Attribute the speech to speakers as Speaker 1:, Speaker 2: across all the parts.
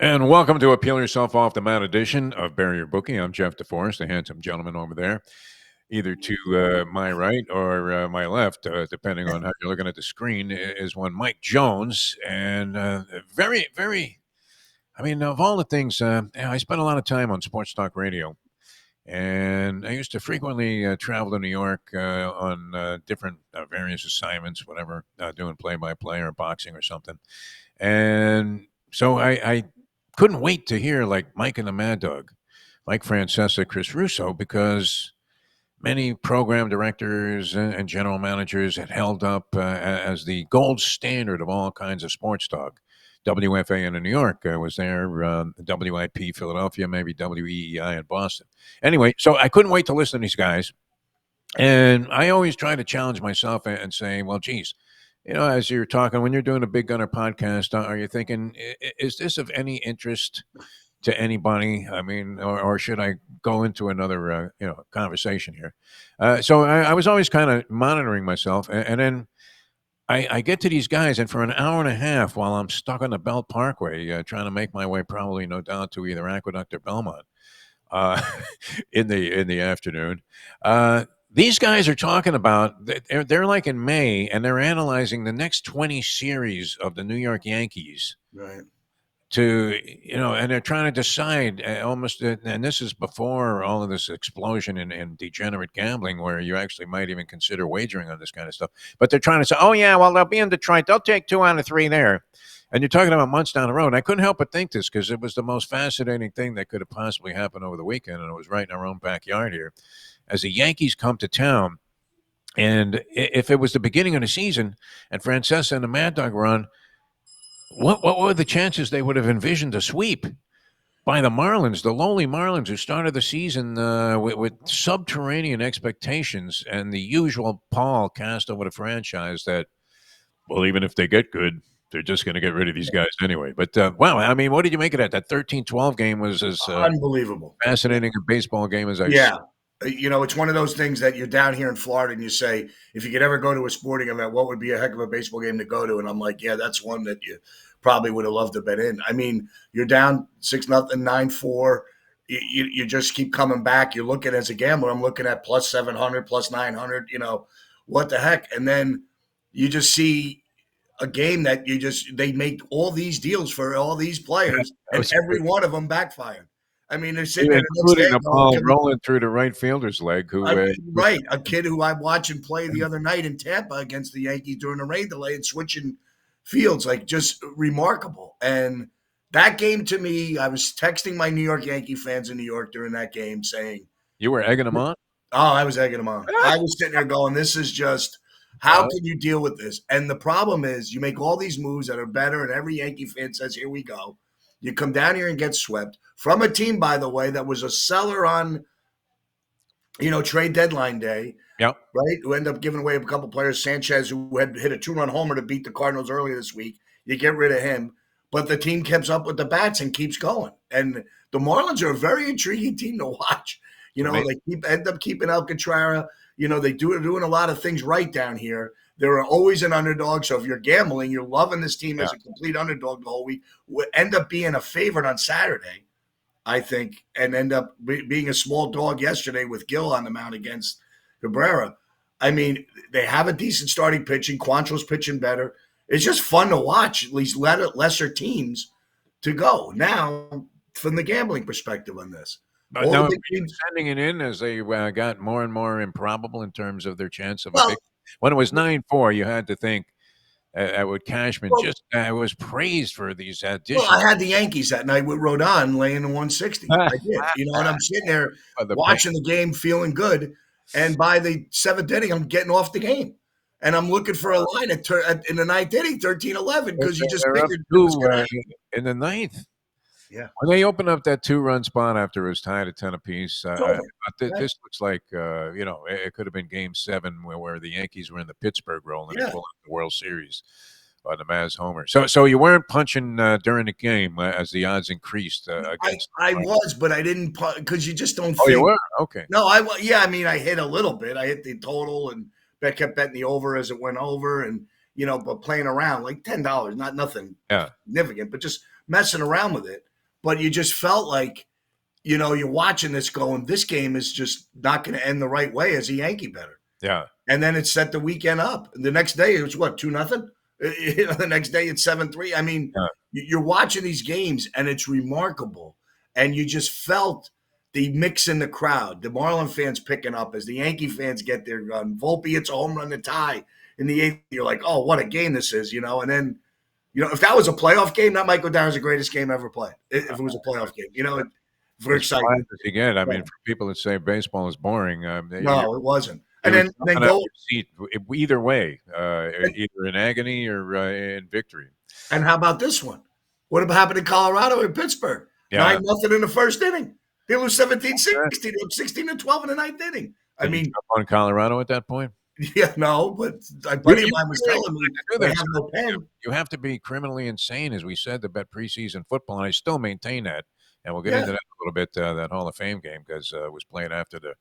Speaker 1: And welcome to Appeal Yourself Off the Mat edition of Bury Your Bookie. I'm Jeff DeForest, the handsome gentleman over there, either to my right or my left, depending on how you're looking at the screen, is one Mike Jones. And very, very, I mean, of all the things, I spent a lot of time on sports talk radio. And I used to frequently travel to New York on different various assignments, whatever, doing play by play or boxing or something. And so I couldn't wait to hear like Mike and the Mad Dog, Mike Francesa, Chris Russo, because many program directors and general managers had held up as the gold standard of all kinds of sports talk. WFAN in New York was there, WIP Philadelphia, maybe WEEI in Boston. Anyway, so I couldn't wait to listen to these guys. And I always try to challenge myself and say, well, geez, as you're talking, when you're doing a Big Gunner podcast, are you thinking, is this of any interest to anybody? I mean, or should I go into another, conversation here? So I was always kind of monitoring myself. And then I get to these guys, and for an hour and a half while I'm stuck on the Belt Parkway, trying to make my way probably, down to either Aqueduct or Belmont uh, in the afternoon. These guys are talking about they're like in May, and they're analyzing the next 20 series of the New York Yankees
Speaker 2: Right.
Speaker 1: and they're trying to decide almost, and this is before all of this explosion in degenerate gambling, where you actually might even consider wagering on this kind of stuff. But they're trying to say, oh yeah, well they'll be in Detroit, they'll take 2 out of 3 there. And you're talking about months down the road. And I couldn't help but think this because it was the most fascinating thing that could have possibly happened over the weekend, and it was right in our own backyard here. As the Yankees come to town, and if it was the beginning of the season and Francesa and the Mad Dog were on, what were the chances they would have envisioned a sweep by the Marlins, the lowly Marlins, who started the season with subterranean expectations and the usual pall cast over the franchise that, well, even if they get good, they're just going to get rid of these guys anyway. But, wow, I mean, what did you make of that? That 13-12 game was as
Speaker 2: Unbelievable.
Speaker 1: fascinating a baseball game as I've
Speaker 2: Yeah. It's one of those things that you're down here in Florida and you say, if you could ever go to a sporting event, what would be a heck of a baseball game to go to? And I'm like, yeah, that's one that you probably would have loved to bet in. I mean, you're down 6-0, 9-4. You just keep coming back. You're looking as a gambler, I'm looking at plus 700, plus 900, what the heck? And then you just see a game that they make all these deals for all these players, and every one of them backfired. I mean, they're sitting there the next
Speaker 1: including
Speaker 2: day
Speaker 1: the ball rolling through the right fielder's leg.
Speaker 2: right, a kid who I'm watching play the other night in Tampa against the Yankees during the rain delay and switching fields, like just remarkable. And that game to me, I was texting my New York Yankee fans in New York during that game saying,
Speaker 1: You were egging them on?
Speaker 2: oh, I was egging them on. I was sitting there going, this is just, how can you deal with this? And the problem is you make all these moves that are better, and every Yankee fan says, here we go. You come down here and get swept from a team, by the way, that was a seller on, trade deadline day.
Speaker 1: Yep.
Speaker 2: Right? Who ended up giving away a couple players. Sanchez, who had hit a 2-run homer to beat the Cardinals earlier this week. You get rid of him. But the team keeps up with the bats and keeps going. And the Marlins are a very intriguing team to watch. They end up keeping Alcantara. They doing a lot of things right down here. They're always an underdog. So if you're gambling, you're loving this team as a complete underdog the whole week. Would end up being a favorite on Saturday, I think, and end up being a small dog yesterday with Gill on the mound against Cabrera. I mean, they have a decent starting pitching. Quantrill's pitching better. It's just fun to watch, at least lesser teams to go. Now, from the gambling perspective on this.
Speaker 1: But now, sending it in as they got more and more improbable in terms of their chance of a big. When it was 9-4, you had to think with Cashman was praised for these additions.
Speaker 2: Well, I had the Yankees that night with Rodon laying the 160. I did, and I'm sitting there watching the game, feeling good. And by the 7th inning, I'm getting off the game. And I'm looking for a line in the 9th inning, 13-11, because you just figured it was going to
Speaker 1: in the 9th.
Speaker 2: Yeah.
Speaker 1: When they opened up that 2-run spot after it was tied at 10 apiece, this looks like, it could have been Game 7 where the Yankees were in the Pittsburgh role and they pulled out the World Series on the Maz homer. So you weren't punching during the game as the odds increased against.
Speaker 2: I was, but I didn't because you just don't.
Speaker 1: Oh, you were? Okay.
Speaker 2: No, I hit a little bit. I hit the total and kept betting the over as it went over, and but playing around like $10, not nothing significant, but just messing around with it. but you just felt like, you're watching this going, this game is just not going to end the right way as a Yankee better.
Speaker 1: Yeah.
Speaker 2: And then it set the weekend up. The next day, it was what, 2-0? The next day, it's 7-3. I mean,
Speaker 1: Yeah.
Speaker 2: you're watching these games, and it's remarkable. And you just felt the mix in the crowd, the Marlin fans picking up as the Yankee fans get their gun. Volpe hits a home run to tie in the eighth. You're like, oh, what a game this is, And then, if that was a playoff game, that might go down as the greatest game ever played. If it was a playoff game, for excitement.
Speaker 1: Does he get? I mean, for people that say baseball is boring,
Speaker 2: No, it wasn't. And
Speaker 1: you're
Speaker 2: then
Speaker 1: jumping out
Speaker 2: go
Speaker 1: your seat either way, either in agony or in victory.
Speaker 2: And how about this one? What happened in Colorado and Pittsburgh?
Speaker 1: Yeah.
Speaker 2: 9-0 in the first inning. They lose 17-16. They up 16-12 in the ninth inning. I mean,
Speaker 1: on Colorado at that point.
Speaker 2: Yeah, no, but a buddy of mine was telling me they have no pen.
Speaker 1: You have to be criminally insane, as we said, to bet preseason football, and I still maintain that. And we'll get into that a little bit, that Hall of Fame game, because it was playing after the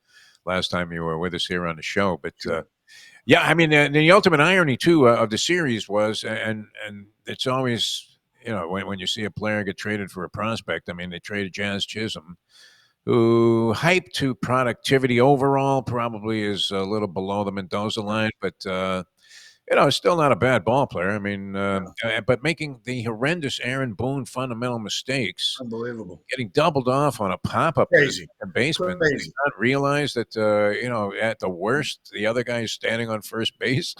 Speaker 1: last time you were with us here on the show. But yeah, I mean, the ultimate irony too of the series was, and it's always, when you see a player get traded for a prospect. I mean, they traded Jazz Chisholm, who hyped to productivity overall probably is a little below the Mendoza line, but still not a bad ball player. I mean, but making the horrendous Aaron Boone fundamental mistakes,
Speaker 2: unbelievable,
Speaker 1: getting doubled off on a pop-up baseman. Did he not realize that at the worst, the other guy is standing on first base?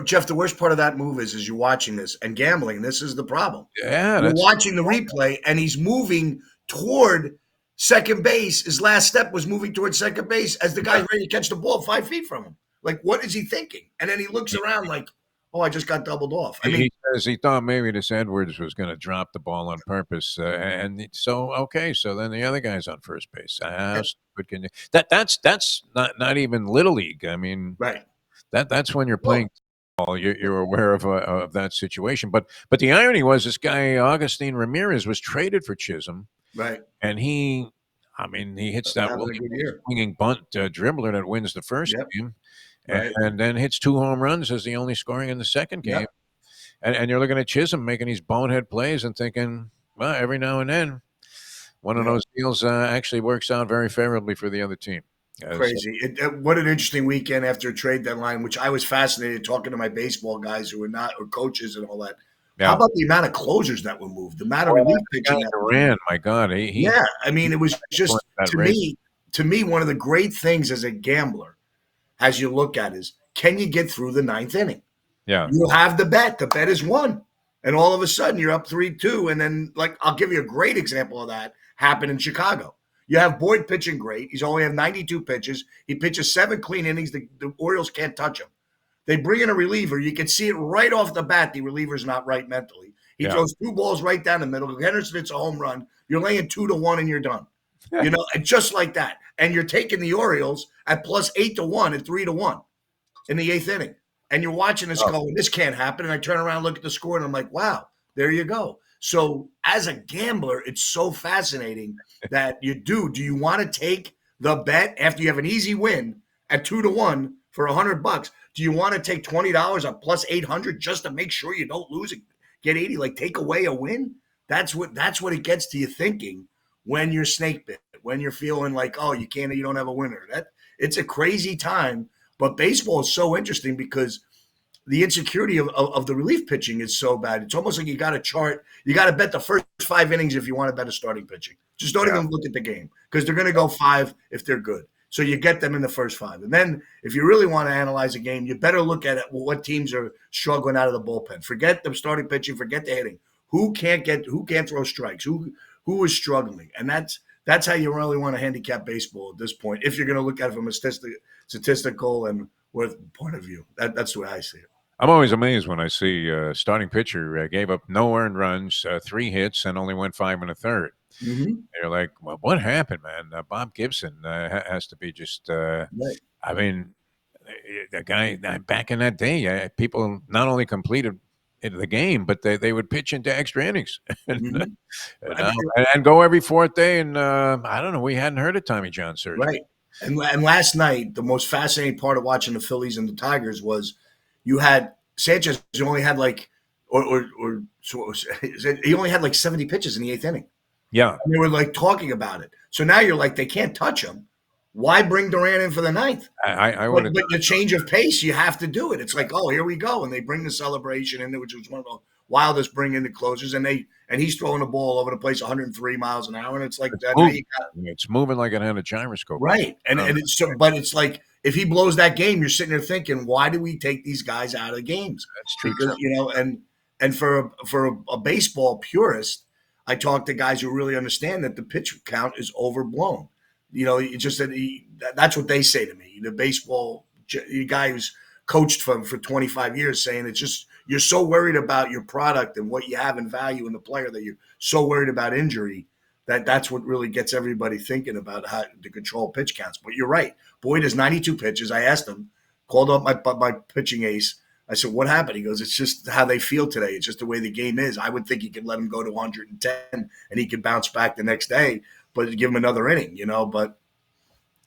Speaker 2: Jeff, the worst part of that move is you're watching this and gambling. This is the problem.
Speaker 1: Yeah,
Speaker 2: you're watching the replay, and he's moving toward second base. His last step was moving toward second base as the guy's ready to catch the ball 5 feet from him. Like, what is he thinking? And then he looks around like, oh, I just got doubled off. I mean,
Speaker 1: he says he thought maybe this Edwards was going to drop the ball on purpose, and so then the other guy's on first base. How stupid can you? That's not even little league. I mean,
Speaker 2: right.
Speaker 1: That's when you're playing ball. You're aware of that situation. But the irony was this guy Augustine Ramirez was traded for Chisholm,
Speaker 2: right?
Speaker 1: And he hits that swinging bunt dribbler that wins the first game.
Speaker 2: Right.
Speaker 1: And then hits 2 home runs as the only scoring in the second game. And you're looking at Chisholm making these bonehead plays and thinking, well, every now and then, one of those deals actually works out very favorably for the other team.
Speaker 2: Crazy. What an interesting weekend after a trade deadline, which I was fascinated talking to my baseball guys who were not, or coaches and all that. Yeah. How about the amount of closers that were moved? The amount of relief pitching that
Speaker 1: ran. My God.
Speaker 2: I mean, it was just, to me, one of the great things as a gambler, as you look at is, can you get through the ninth inning?
Speaker 1: Yeah.
Speaker 2: You have the bet. The bet is won. And all of a sudden you're up 3-2. And then, I'll give you a great example of that happened in Chicago. You have Boyd pitching great. He's only have 92 pitches. He pitches 7 clean innings. The Orioles can't touch him. They bring in a reliever. You can see it right off the bat. The reliever's not right mentally. He throws 2 balls right down the middle. Henderson hits a home run. You're laying 2-1 and you're done. And just like that. And you're taking the Orioles at plus 8-1 and 3-1 in the 8th inning. And you're watching this going, this can't happen. And I turn around, look at the score, and I'm like, wow, there you go. So as a gambler, it's so fascinating that do you want to take the bet after you have an easy win at 2-1 for $100? Do you want to take $20 at plus 800 just to make sure you don't lose and get 80? Like, take away a win? That's what it gets to you thinking when you're snake bit, when you're feeling like, oh, you don't have a winner. It's a crazy time. But baseball is so interesting because the insecurity of the relief pitching is so bad. It's almost like you got to chart. You got to bet the first 5 innings if you want to bet a starting pitching. Just don't even look at the game because they're going to go 5 if they're good. So you get them in the first 5. And then if you really want to analyze a game, you better look at what teams are struggling out of the bullpen. Forget the starting pitching. Forget the hitting. Who can't throw strikes? Who is struggling? And that's how you really want to handicap baseball at this point if you're going to look at it from a statistical and point of view. That's the way I see it.
Speaker 1: I'm always amazed when I see a starting pitcher gave up no earned runs, 3 hits, and only went 5 1/3.
Speaker 2: Mm-hmm.
Speaker 1: You're like, well, what happened, man? Bob Gibson has to be just.
Speaker 2: Right.
Speaker 1: I mean, the guy back in that day, people not only completed the game, but they would pitch into extra innings and go every 4th day. And I don't know, we hadn't heard of Tommy John surgery.
Speaker 2: Right. And last night, the most fascinating part of watching the Phillies and the Tigers was you had Sanchez, who only had So he only had like 70 pitches in the eighth inning.
Speaker 1: Yeah,
Speaker 2: And they were like talking about it. So now you're like, they can't touch him. Why bring Durant in for the ninth?
Speaker 1: I would
Speaker 2: But,
Speaker 1: have
Speaker 2: but
Speaker 1: done
Speaker 2: the
Speaker 1: it.
Speaker 2: change of pace, you have to do it. It's like, oh, here we go, and they bring the celebration in, which was one of the wildest bring in the closers, and he's throwing the ball over the place, 103 miles an hour, and it's like
Speaker 1: It's
Speaker 2: that. Now you
Speaker 1: moving.
Speaker 2: got
Speaker 1: It's moving like it had a gyroscope on it.
Speaker 2: right, and
Speaker 1: Um,
Speaker 2: it's so, but it's like if he blows that game, you're sitting there thinking, why do we take these guys out of games?
Speaker 1: that's true
Speaker 2: Because
Speaker 1: too.
Speaker 2: and for a baseball purist, I talk to guys who really understand that the pitch count is overblown. It's just that's what they say to me. The baseball guy who's coached for 25 years saying it's just you're so worried about your product and what you have in value in the player that you're so worried about injury that's what really gets everybody thinking about how to control pitch counts. But you're right. Boyd has 92 pitches. I asked him, called up my pitching ace. I said, what happened? He goes, it's just how they feel today. It's just the way the game is. I would think he could let him go to 110 and he could bounce back the next day, but give him another inning, but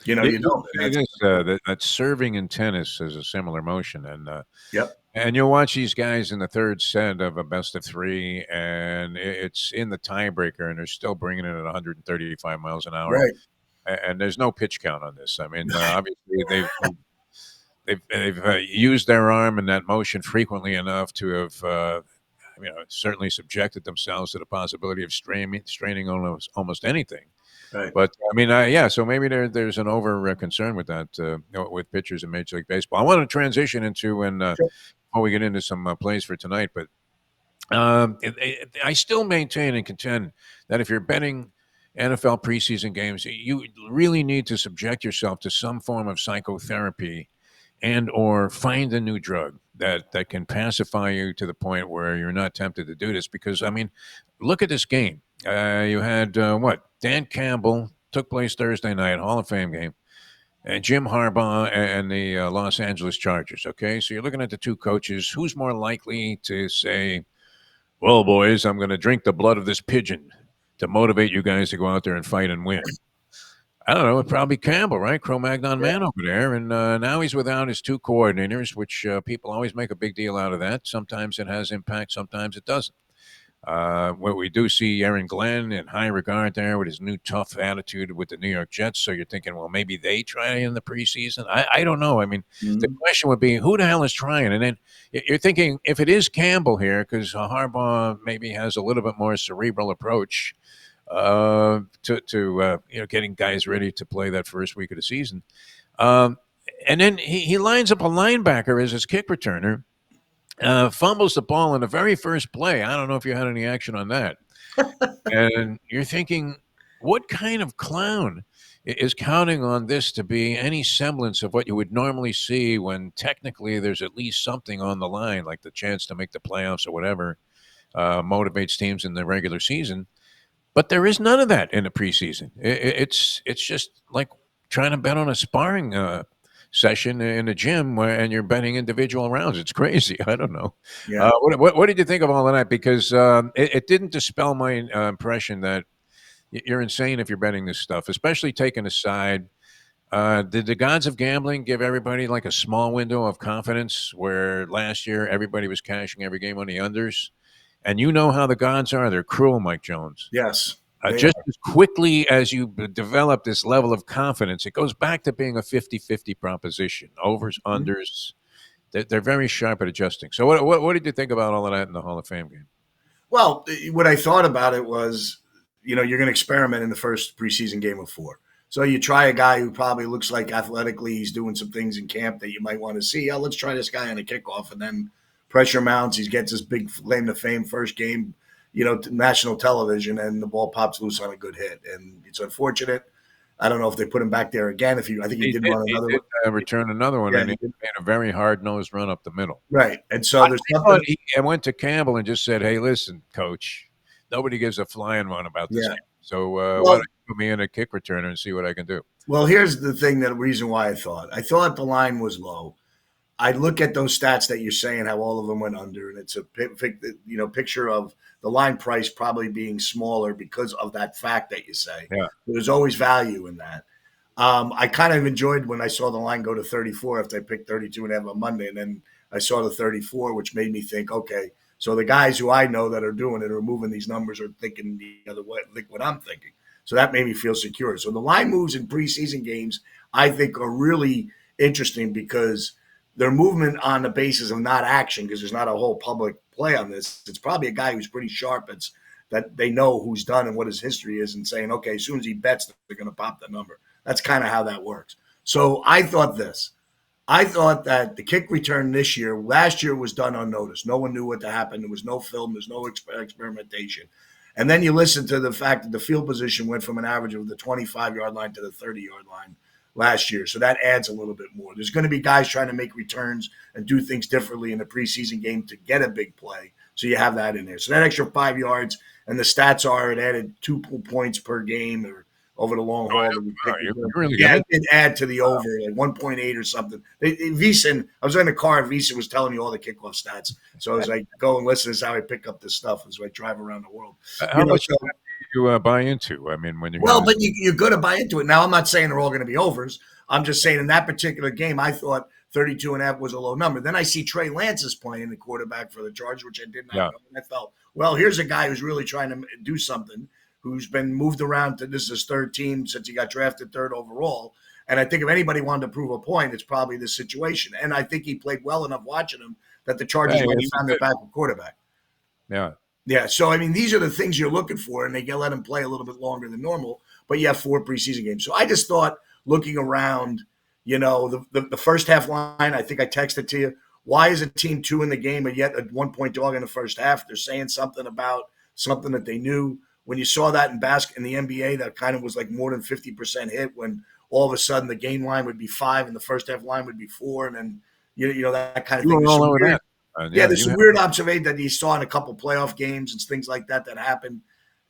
Speaker 2: you don't. And
Speaker 1: Say
Speaker 2: that's
Speaker 1: this, that serving in tennis is a similar motion,
Speaker 2: yep.
Speaker 1: and you'll watch these guys in the third set of a best of three, and it's in the tiebreaker, and they're still bringing it at 135 miles an hour,
Speaker 2: Right.
Speaker 1: and there's no pitch count on this. I mean, obviously they've used their arm in that motion frequently enough to have certainly subjected themselves to the possibility of straining almost anything.
Speaker 2: Right.
Speaker 1: But I mean, yeah. So maybe there's an over concern with that with pitchers in Major League Baseball. I want to transition into
Speaker 2: Sure.
Speaker 1: before we get into some plays for tonight, but I still maintain and contend that if you're betting NFL preseason games, you really need to subject yourself to some form of psychotherapy and or find a new drug that can pacify you to the point where you're not tempted to do this. Because I mean, look at this game. You had what Dan Campbell took place Thursday night, Hall of Fame game, and Jim Harbaugh and the Los Angeles Chargers. Okay, so you're looking at the two coaches. Who's more likely to say, "Well, boys, I'm going to drink the blood of this pigeon to motivate you guys to go out there and fight and win"? I don't know. It's probably Campbell, right? Cro-Magnon
Speaker 2: Yeah.
Speaker 1: man over there. And now he's without his two coordinators, which people always make a big deal out of that. Sometimes it has impact, sometimes it doesn't. What we do see Aaron Glenn in high regard there with his new tough attitude with the New York Jets. So you're thinking, well, maybe they try in the preseason. I don't know. I mean, the
Speaker 2: Mhm.
Speaker 1: question would be, who the hell is trying? And then you're thinking, if it is Campbell here, because Harbaugh maybe has a little bit more cerebral approach to getting guys ready to play that first week of the season. Um, and then he lines up a linebacker as his kick returner, fumbles the ball in the very first play. I don't know if you had any action on that. And you're thinking, what kind of clown is counting on this to be any semblance of what you would normally see when technically there's at least something on the line, like the chance to make the playoffs or whatever, motivates teams in the regular season. But there is none of that in the preseason. It's just like trying to bet on a sparring session in the gym and you're betting individual rounds. It's crazy. I don't know.
Speaker 2: Yeah.
Speaker 1: What did you think of all of that? Because it didn't dispel my impression that you're insane if you're betting this stuff, especially taking aside. Did the gods of gambling give everybody like a small window of confidence where last year everybody was cashing every game on the unders? And you know how the gods are. They're cruel, Mike Jones.
Speaker 2: Yes. They
Speaker 1: Just
Speaker 2: are.
Speaker 1: as quickly as you develop this level of confidence, it goes back to being a 50-50 proposition. Overs,
Speaker 2: Mhm.
Speaker 1: unders, they're very sharp at adjusting. So what did you think about all of that in the Hall of Fame game?
Speaker 2: Well, what I thought about it was, you're going to experiment in the first preseason game of four. So you try a guy who probably looks like athletically he's doing some things in camp that you might want to see. Oh, let's try this guy on a kickoff, and then pressure mounts. He gets his big claim to fame first game, to national television, and the ball pops loose on a good hit. And it's unfortunate. I don't know if they put him back there again. I think he did run
Speaker 1: He
Speaker 2: another
Speaker 1: did
Speaker 2: one.
Speaker 1: return another one,
Speaker 2: Yeah,
Speaker 1: and
Speaker 2: he
Speaker 1: he
Speaker 2: did.
Speaker 1: made a very hard nosed run up the middle.
Speaker 2: Right. And so
Speaker 1: I
Speaker 2: there's
Speaker 1: thought
Speaker 2: something.
Speaker 1: he went to Campbell and just said, "Hey, listen, coach, nobody gives a flying one about this
Speaker 2: Yeah.
Speaker 1: game. So why don't
Speaker 2: Well,
Speaker 1: you put me in a kick returner and see what I can do?"
Speaker 2: well, here's the thing. The reason why I thought the line was low. I look at those stats that you're saying, how all of them went under, and it's a picture of the line price probably being smaller because of that fact that you say.
Speaker 1: Yeah.
Speaker 2: There's always value in that. I kind of enjoyed when I saw the line go to 34 after I picked 32 and a half on Monday, and then I saw the 34, which made me think, okay, So the guys who I know that are doing it are moving these numbers or thinking the other way, think what I'm thinking. So that made me feel secure. So the line moves in preseason games, I think, are really interesting because their movement on the basis of not action, because there's not a whole public play on this. It's probably a guy who's pretty sharp. It's that they know who's done and what his history is, and saying, okay, as soon as he bets, they're going to pop the number. That's kind of how that works. So I thought this. I thought that the kick return this year, last year was done unnoticed. No one knew what to happen. There was no film. There's no experimentation. And then you listen to the fact that the field position went from an average of the 25-yard line to the 30-yard line last year. So that adds a little bit more. There's going to be guys trying to make returns and do things differently in the preseason game to get a big play. So you have that in there. So that extra 5 yards, and the stats are it added 2 points per game or over the long haul.
Speaker 1: You really
Speaker 2: yeah, it did add to the over, like 1.8 or something. Vison, I was in the car, and Vison was telling you all the kickoff stats. So I was like, go and listen. This is how I pick up this stuff as I drive around the world.
Speaker 1: How much do you buy into? I mean, when you
Speaker 2: but you're going to buy into it. Now, I'm not saying they're all going to be overs. I'm just saying in that particular game, I thought 32.5 was a low number. Then I see Trey Lance is playing the quarterback for the Chargers, which I did not know. And I felt, well, here's a guy who's really trying to do something, who's been moved around to this is his third team since he got drafted third overall. And I think if anybody wanted to prove a point, it's probably this situation. And I think he played well enough watching him that the Chargers might have found their backup quarterback.
Speaker 1: Yeah.
Speaker 2: Yeah. So, I mean, these are the things you're looking for, and they can let him play a little bit longer than normal, but you have 4 preseason games. So I just thought, looking around, the first half line, I think I texted to you, why is a team 2 in the game and yet a 1-point dog in the first half? They're saying something about something that they knew. When you saw that in the NBA, that kind of was like more than 50% hit when all of a sudden the game line would be 5 and the first half line would be 4. And then, that kind of thing.
Speaker 1: All over that.
Speaker 2: There's some weird observation that you saw in a couple playoff games and things like that happened,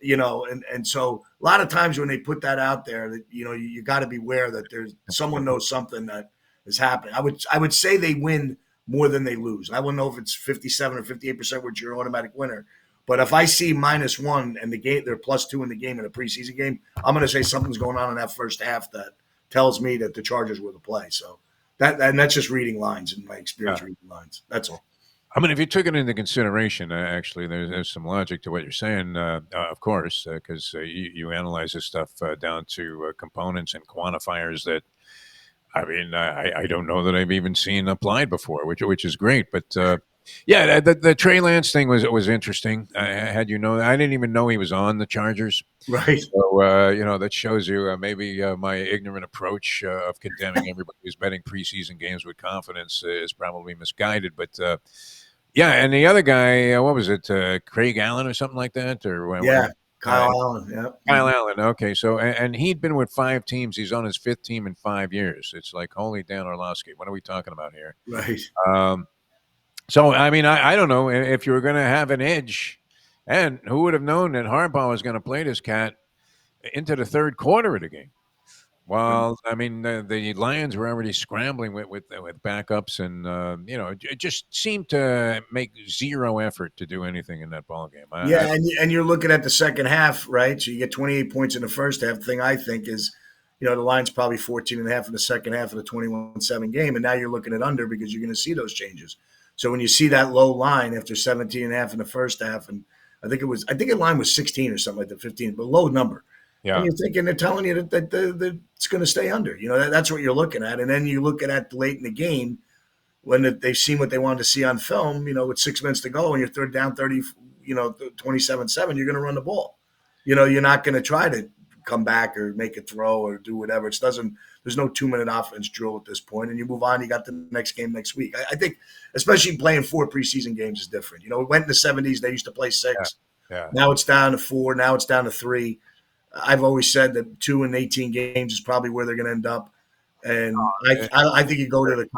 Speaker 2: and so a lot of times when they put that out there, that you got to beware that there's someone knows something that is happening. I would say they win more than they lose. I wouldn't know if it's 57 or 58%, which you're an automatic winner. But if I see -1 and the game they're +2 in the game in a preseason game, I'm going to say something's going on in that first half that tells me that the Chargers were the play. So that's just reading lines in my experience reading lines. That's all.
Speaker 1: I mean, if you took it into consideration, actually, there's some logic to what you're saying, of course, because you analyze this stuff down to components and quantifiers that, I mean, I don't know that I've even seen applied before, which is great. But the Trey Lance thing was interesting. I didn't even know he was on the Chargers.
Speaker 2: Right.
Speaker 1: So, that shows you maybe my ignorant approach of condemning everybody who's betting preseason games with confidence is probably misguided. But and the other guy, what was it, Craig Allen or something like that?
Speaker 2: Kyle Allen. Yeah,
Speaker 1: Kyle Allen. Okay, so and he'd been with 5 teams. He's on his 5th team in 5 years. It's like, holy Dan Orlovsky, what are we talking about here?
Speaker 2: Right.
Speaker 1: So, I mean, I don't know if you were going to have an edge, and who would have known that Harbaugh was going to play this cat into the third quarter of the game? Well, I mean, the Lions were already scrambling with backups, and it just seemed to make zero effort to do anything in that ball game.
Speaker 2: And you're looking at the second half, right? So you get 28 points in the first half. The thing I think is, the line's probably 14.5 in the second half of the 21-7 game, and now you're looking at under because you're going to see those changes. So when you see that low line after 17.5 in the first half, and I think the line was 16 or something like that, 15, but low number. Yeah. And you're thinking they're telling you that it's going to stay under. That's what you're looking at. And then you look at late in the game when they've seen what they wanted to see on film, with 6 minutes to go and you're third down 30, 27-7, you're going to run the ball. You're not going to try to come back or make a throw or do whatever. There's no 2-minute offense drill at this point, and you move on. You got the next game next week. I think, especially playing 4 preseason games is different. It went in the 70s. They used to play 6. Yeah. Now it's down to 4. Now it's down to 3. I've always said that 2 in 18 games is probably where they're going to end up. And I think you go to the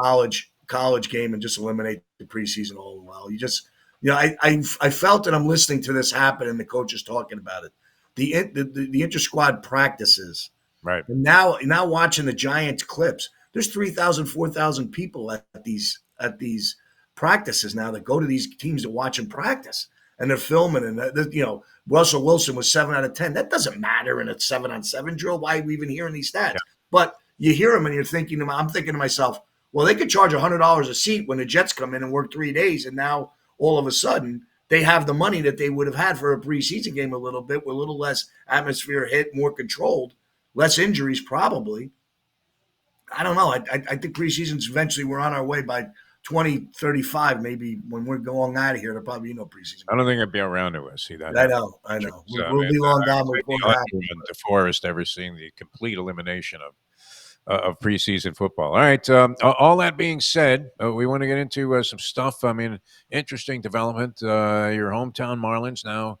Speaker 2: college game and just eliminate the preseason all in a while. You just, I felt that I'm listening to this happen and the coach is talking about it. The inter-squad practices. Right. And now watching the Giants clips, there's 3,000, 4,000 people at these practices now that go to these teams to watch them practice. And they're filming, and Russell Wilson was 7 out of 10. That doesn't matter in a 7-on-7 drill. Why are we even hearing these stats? Yeah. But you hear them, and I'm thinking to myself, well, they could charge $100 a seat when the Jets come in and work 3 days, and now all of a sudden they have the money that they would have had for a preseason game a little bit, with a little less atmosphere hit, more controlled, less injuries probably. I don't know. I think preseason's eventually we're on our way by 2035, maybe when we're going out of here. There'll probably be no preseason
Speaker 1: I don't
Speaker 2: game.
Speaker 1: think it'd be around to see that
Speaker 2: I
Speaker 1: happen.
Speaker 2: know. I know.
Speaker 1: So, I
Speaker 2: We'll
Speaker 1: mean,
Speaker 2: be long
Speaker 1: I
Speaker 2: gone
Speaker 1: would say
Speaker 2: before
Speaker 1: the
Speaker 2: it
Speaker 1: under
Speaker 2: happens.
Speaker 1: on DeForest ever seeing the complete elimination of preseason football. All right. All that being said, we want to get into some stuff. I mean, interesting development. Your hometown Marlins now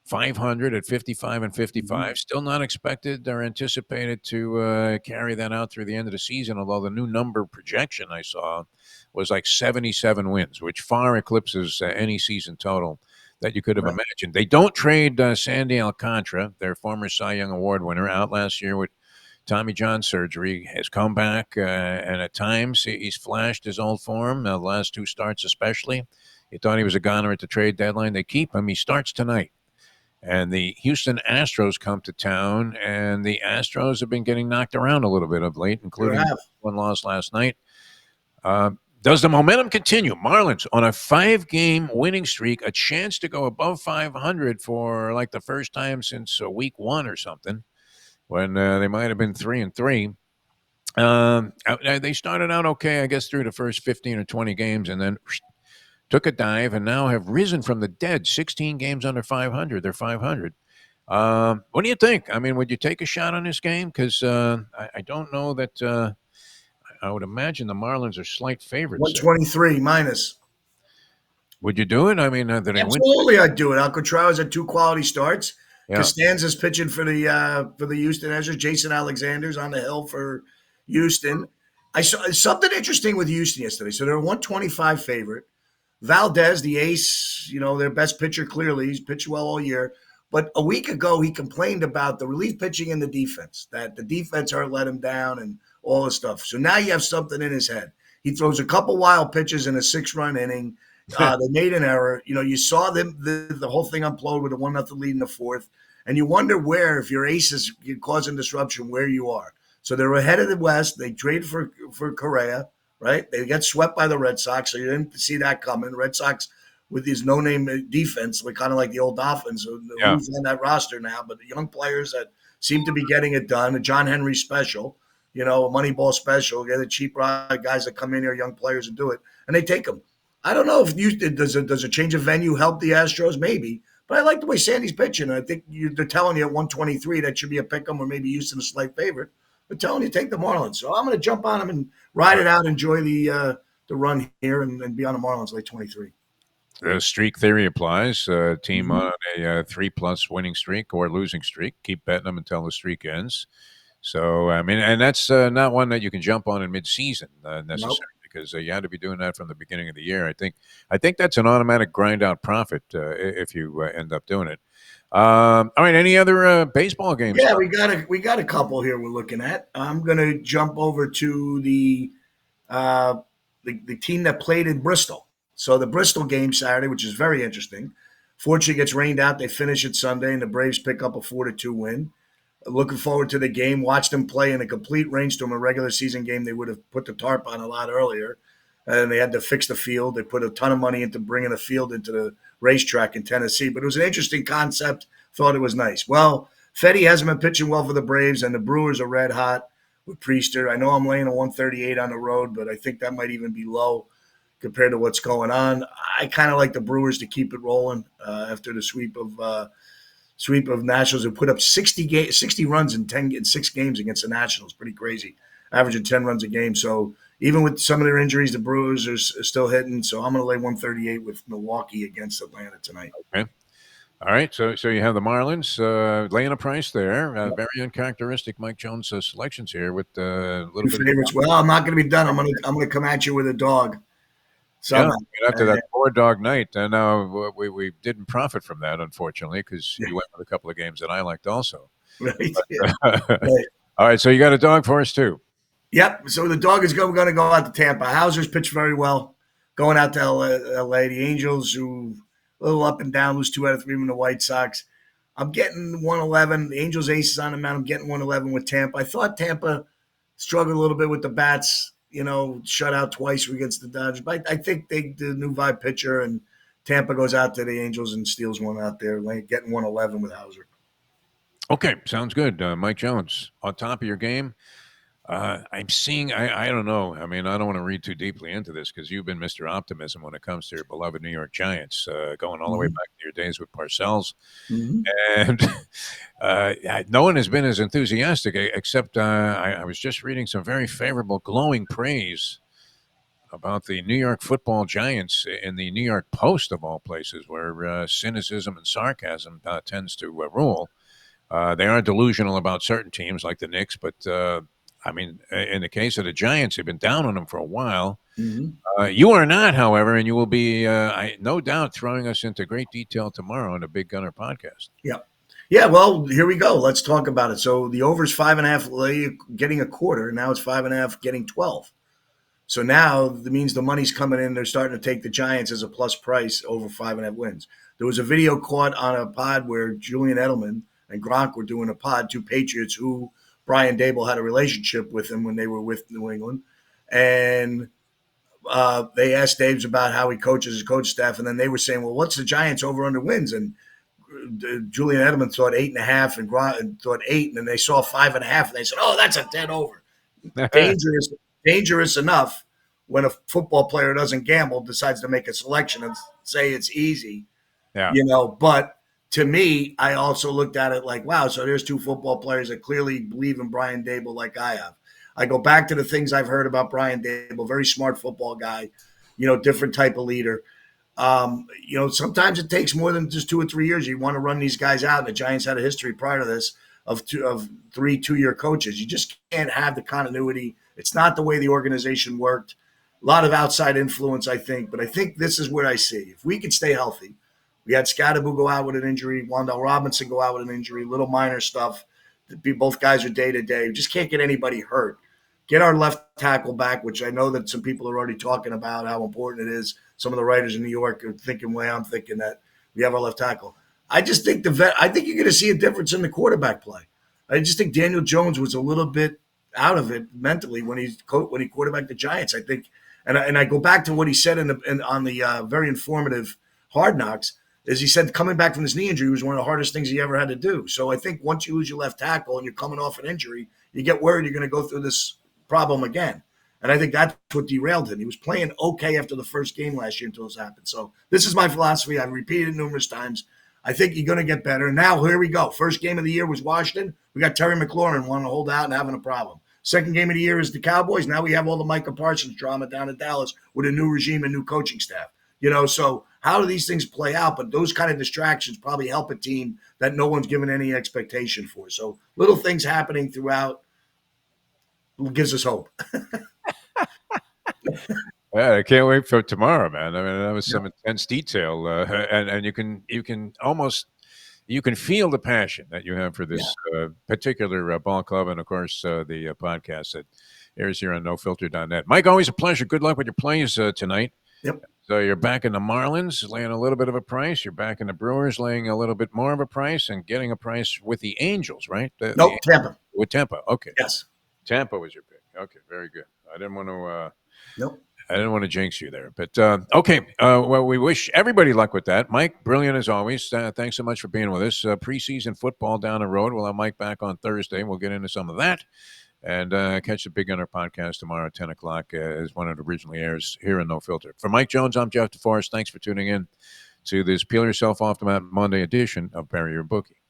Speaker 1: 500 at 55 and
Speaker 2: Mm-hmm.
Speaker 1: 55. Still not expected or anticipated to carry that out through the end of the season, although the new number projection I saw was like 77 wins, which far eclipses any season total that you could have
Speaker 2: Right.
Speaker 1: imagined. They don't trade Sandy Alcantara, their former Cy Young Award winner, out last year with Tommy John surgery, has come back, and at times he's flashed his old form, the last two starts especially. You thought he was a goner at the trade deadline. They keep him. He starts tonight. And the Houston Astros come to town, and the Astros have been getting knocked around a little bit of late,
Speaker 2: Sure
Speaker 1: including
Speaker 2: have.
Speaker 1: one loss last night. Does the momentum continue? Marlins on a 5-game winning streak, a chance to go above 500 for like the first time since week 1 or something, when they might have been 3-3. They started out okay, I guess, through the first 15 or 20 games, and then took a dive and now have risen from the dead. 16 games under 500. They're 500. What do you think? I mean, would you take a shot on this game? Because I don't know that. I would imagine the Marlins are slight favorites there.
Speaker 2: 123 minus.
Speaker 1: Would you do it? I mean, did they win?
Speaker 2: Absolutely, I'd do it. Alcatraz had 2 quality starts.
Speaker 1: Yeah.
Speaker 2: Costanza's pitching for the Houston Astros. Jason Alexander's on the hill for Houston. I saw something interesting with Houston yesterday. So they're a 125 favorite. Valdez, the ace, their best pitcher clearly. He's pitched well all year. But a week ago, he complained about the relief pitching and the defense, that the defense are let him down and all this stuff. So now you have something in his head. He throws a couple wild pitches in a 6-run inning. They made an error. You saw them the whole thing implode with a 1-0 lead in the fourth, and you wonder where, if your ace is causing disruption, where you are. So they're ahead of the West. They traded for Correa, right? They get swept by the Red Sox, so you didn't see that coming. Red Sox with these no-name defense, like kind of like the old Dolphins.
Speaker 1: Yeah.
Speaker 2: Who's on that roster now? But the young players that seem to be getting it done. A John Henry special, a Moneyball special. Get the cheap guys that come in here, young players, and do it, and they take them. I don't know if does a change of venue help the Astros? Maybe, but I like the way Sandy's pitching. I think they're telling you at 123 that should be a pick 'em, or maybe Houston a slight favorite. They're telling you take the Marlins, so I'm going to jump on them and ride it out, enjoy the run here, and be on the Marlins late 23.
Speaker 1: The streak theory applies. Team on a 3+ winning streak or losing streak. Keep betting them until the streak ends. So, I mean, and that's not one that you can jump on in mid-season necessarily.
Speaker 2: Nope.
Speaker 1: Because you had to be doing that from the beginning of the year. I think that's an automatic grind out profit if you end up doing it. All right, any other baseball games?
Speaker 2: Yeah, we got a couple here we're looking at. I'm gonna jump over to the team that played in Bristol. So the Bristol game Saturday, which is very interesting. Fortunately, gets rained out. They finish it Sunday, and the Braves pick up a 4-2 win. Looking forward to the game. Watched them play in a complete rainstorm, a regular season game. They would have put the tarp on a lot earlier, and they had to fix the field. They put a ton of money into bringing a field into the racetrack in Tennessee. But it was an interesting concept. Thought it was nice. Well, Fetty hasn't been pitching well for the Braves, and the Brewers are red hot with Priester. I know I'm laying a 138 on the road, but I think that might even be low compared to what's going on. I kind of like the Brewers to keep it rolling after the sweep of Nationals, who put up 60 runs in 6 games against the Nationals. Pretty crazy, averaging 10 runs a game. So even with some of their injuries, the Brewers are still hitting. So I'm going to lay 138 with Milwaukee against Atlanta tonight.
Speaker 1: Okay. All right, so you have the Marlins laying a price there. Very uncharacteristic Mike Jones selections here with a little bit
Speaker 2: Favorites.
Speaker 1: of.
Speaker 2: Well, I'm not going to be done. I'm going to come at you with a dog.
Speaker 1: Yeah, after that 4-dog night, and now we didn't profit from that, unfortunately, because you went with a couple of games that I liked also.
Speaker 2: Right.
Speaker 1: But,
Speaker 2: Right.
Speaker 1: All right, so you got a dog for us too.
Speaker 2: Yep. So the dog is going to go out to Tampa. Hauser's pitched very well, going out to LA. The Angels, who a little up and down, lose 2 out of 3 from the White Sox. I'm getting 111. The Angels aces on the mound. I'm getting 111 with Tampa. I thought Tampa struggled a little bit with the bats. Shut out twice against the Dodgers. But I think the new vibe pitcher and Tampa goes out to the Angels and steals one out there, getting 111 with Hauser.
Speaker 1: Okay, sounds good. Mike Jones, on top of your game. I'm seeing, I don't know. I mean, I don't want to read too deeply into this because you've been Mr. Optimism when it comes to your beloved New York Giants, going all the way back to your days with Parcells. And no one has been as enthusiastic, except I was just reading some very favorable, glowing praise about the New York Football Giants in the New York Post, of all places, where cynicism and sarcasm tends to rule. They are delusional about certain teams like the Knicks, but I mean, in the case of the Giants, they've been down on them for a while. You are not, however, and you will be, no doubt, throwing us into great detail tomorrow on the Big Gunner podcast.
Speaker 2: Yeah. Yeah, well, here we go. Let's talk about it. So the over's 5.5 getting a quarter. Now it's 5.5 getting 12. So now that means the money's coming in. They're starting to take the Giants as a plus price over 5.5 wins. There was a video caught on a pod where Julian Edelman and Gronk were doing a pod, two Patriots who Brian Dable had a relationship with him when they were with New England. And they asked Daves about how he coaches his coach staff. And then they were saying, well, what's the Giants over under wins? And Julian Edelman thought 8.5 and Gronk thought 8. And then they saw 5.5 and they said, oh, that's a dead over. Dangerous enough when a football player doesn't gamble, decides to make a selection and say it's easy, But to me, I also looked at it like, wow, so there's two football players that clearly believe in Brian Dable like I have. I go back to the things I've heard about Brian Dable, very smart football guy, different type of leader. Sometimes it takes more than just 2 or 3 years. You want to run these guys out. And the Giants had a history prior to this of 3 2-year coaches. You just can't have the continuity. It's not the way the organization worked. A lot of outside influence, I think. But I think this is what I see. If we could stay healthy, we had Scottaboo go out with an injury, Wandale Robinson go out with an injury, little minor stuff. Both guys are day-to-day. We just can't get anybody hurt. Get our left tackle back, which I know that some people are already talking about how important it is. Some of the writers in New York are thinking the way I'm thinking, that we have our left tackle. I just think I think you're going to see a difference in the quarterback play. I just think Daniel Jones was a little bit out of it mentally when he quarterbacked the Giants. I think, and I go back to what he said on the very informative Hard Knocks, is he said coming back from this knee injury was one of the hardest things he ever had to do. So I think once you lose your left tackle and you're coming off an injury, you get worried you're going to go through this problem again. And I think that's what derailed him. He was playing okay after the first game last year until this happened. So this is my philosophy. I've repeated it numerous times. I think you're going to get better. Now, here we go. First game of the year was Washington. We got Terry McLaurin wanting to hold out and having a problem. Second game of the year is the Cowboys. Now we have all the Micah Parsons drama down in Dallas with a new regime and new coaching staff. So how do these things play out? But those kind of distractions probably help a team that no one's given any expectation for. So little things happening throughout gives us hope.
Speaker 1: Yeah, I can't wait for tomorrow, man. I mean, that was some intense detail, and you can almost feel the passion that you have for this particular ball club, and of course the podcast that airs here on NoFilter.net. Mike, always a pleasure. Good luck with your plays tonight.
Speaker 2: Yep.
Speaker 1: So you're back in the Marlins, laying a little bit of a price. You're back in the Brewers, laying a little bit more of a price, and getting a price with the Angels, right?
Speaker 2: Tampa.
Speaker 1: With Tampa, okay.
Speaker 2: Yes.
Speaker 1: Tampa was your pick. Okay, very good. I didn't want to.
Speaker 2: Nope.
Speaker 1: I didn't want to jinx you there, but okay. Well, we wish everybody luck with that. Mike, brilliant as always. Thanks so much for being with us. Preseason football down the road. We'll have Mike back on Thursday. We'll get into some of that, and catch the Big Gunner podcast tomorrow at 10 o'clock as when it originally airs here in No Filter. For Mike Jones, I'm Jeff DeForest. Thanks for tuning in to this Peel Yourself Off the Mat Monday edition of Bury Your Bookie.